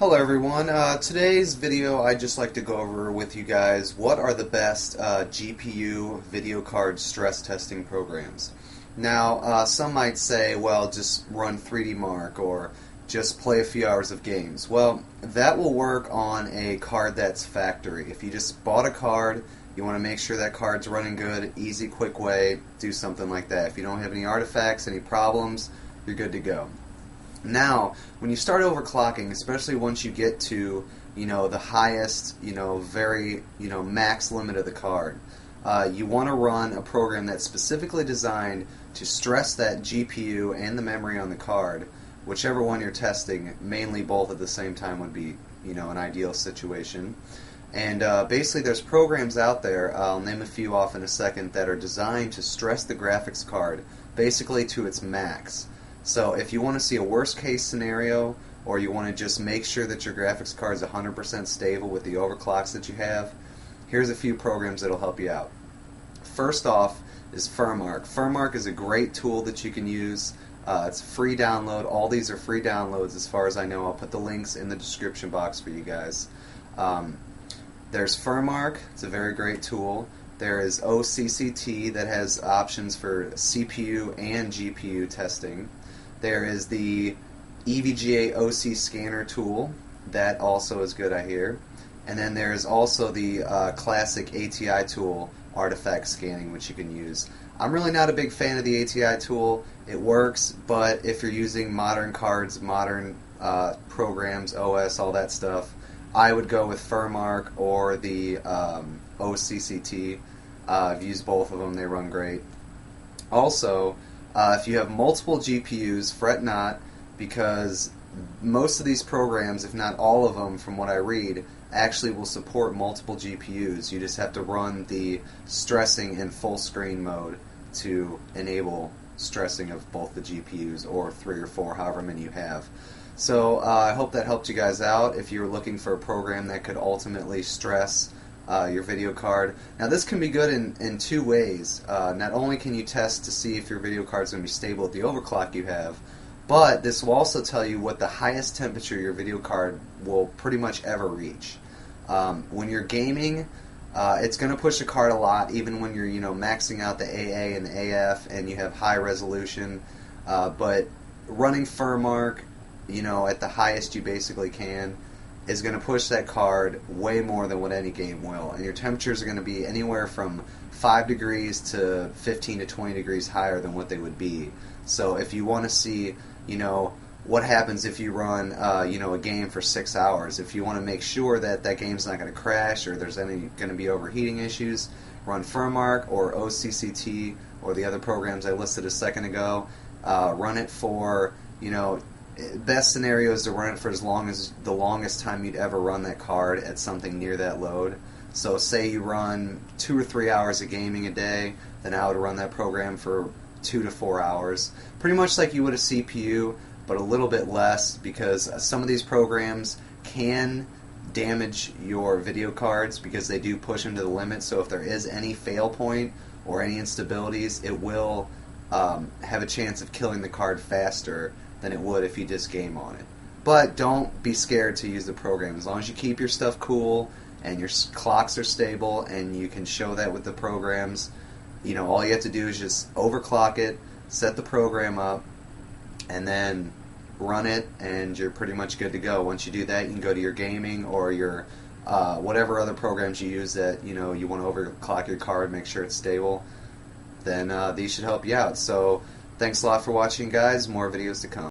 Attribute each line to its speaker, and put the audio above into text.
Speaker 1: Hello everyone. Today's video I'd just like to go over with you guys what are the best GPU video card stress testing programs. Now some might say, well, just run 3D Mark or just play a few hours of games. Well, that will work on a card that's factory. If you just bought a card, you want to make sure that card's running good, easy, quick way, do something like that. If you don't have any artifacts, any problems, you're good to go. Now, when you start overclocking, especially once you get to, the highest, very, max limit of the card, you want to run a program that's specifically designed to stress that GPU and the memory on the card, whichever one you're testing, mainly both at the same time would be, an ideal situation. And basically there's programs out there, I'll name a few off in a second, that are designed to stress the graphics card basically to its max. So if you want to see a worst case scenario, or you want to just make sure that your graphics card is 100% stable with the overclocks that you have, here's a few programs that will help you out. First off is FurMark. FurMark is a great tool that you can use. It's a free download. All these are free downloads as far as I know. I'll put the links in the description box for you guys. There's FurMark. It's a very great tool. There is OCCT that has options for CPU and GPU testing. There is the EVGA OC scanner tool. That also is good, I hear. And then there's also the classic ATI tool, artifact scanning, which you can use. I'm really not a big fan of the ATI tool. It works, but if you're using modern cards, modern programs, OS, all that stuff, I would go with FurMark or the OCCT. I've used both of them. They run great. Also, if you have multiple GPUs, fret not, because most of these programs, if not all of them from what I read, actually will support multiple GPUs. You just have to run the stressing in full screen mode to enable stressing of both the GPUs, or 3 or 4, however many you have. So I hope that helped you guys out if you're looking for a program that could ultimately stress your video card. Now this can be good in two ways. Not only can you test to see if your video card is going to be stable at the overclock you have, but this will also tell you what the highest temperature your video card will pretty much ever reach. When you're gaming, it's going to push the card a lot, even when you're maxing out the AA and the AF and you have high resolution. But running FurMark, at the highest you basically can, is going to push that card way more than what any game will. And your temperatures are going to be anywhere from 5 degrees to 15 to 20 degrees higher than what they would be. So if you want to see, what happens if you run, a game for 6 hours, if you want to make sure that that game's not going to crash or there's any going to be overheating issues, run FurMark or OCCT or the other programs I listed a second ago. Run it for, best scenario is to run it for as long as the longest time you'd ever run that card at something near that load. So say you run 2 or 3 hours of gaming a day, then I would run that program for 2 to 4 hours. Pretty much like you would a CPU, but a little bit less, because some of these programs can damage your video cards because they do push them to the limit. So if there is any fail point or any instabilities, it will have a chance of killing the card faster than it would if you just game on it. But don't be scared to use the program. As long as you keep your stuff cool and your clocks are stable and you can show that with the programs, all you have to do is just overclock it, set the program up, and then run it, and you're pretty much good to go. Once you do that, you can go to your gaming or your whatever other programs you use that you want to overclock your card, make sure it's stable. Then these should help you out. So thanks a lot for watching, guys. More videos to come.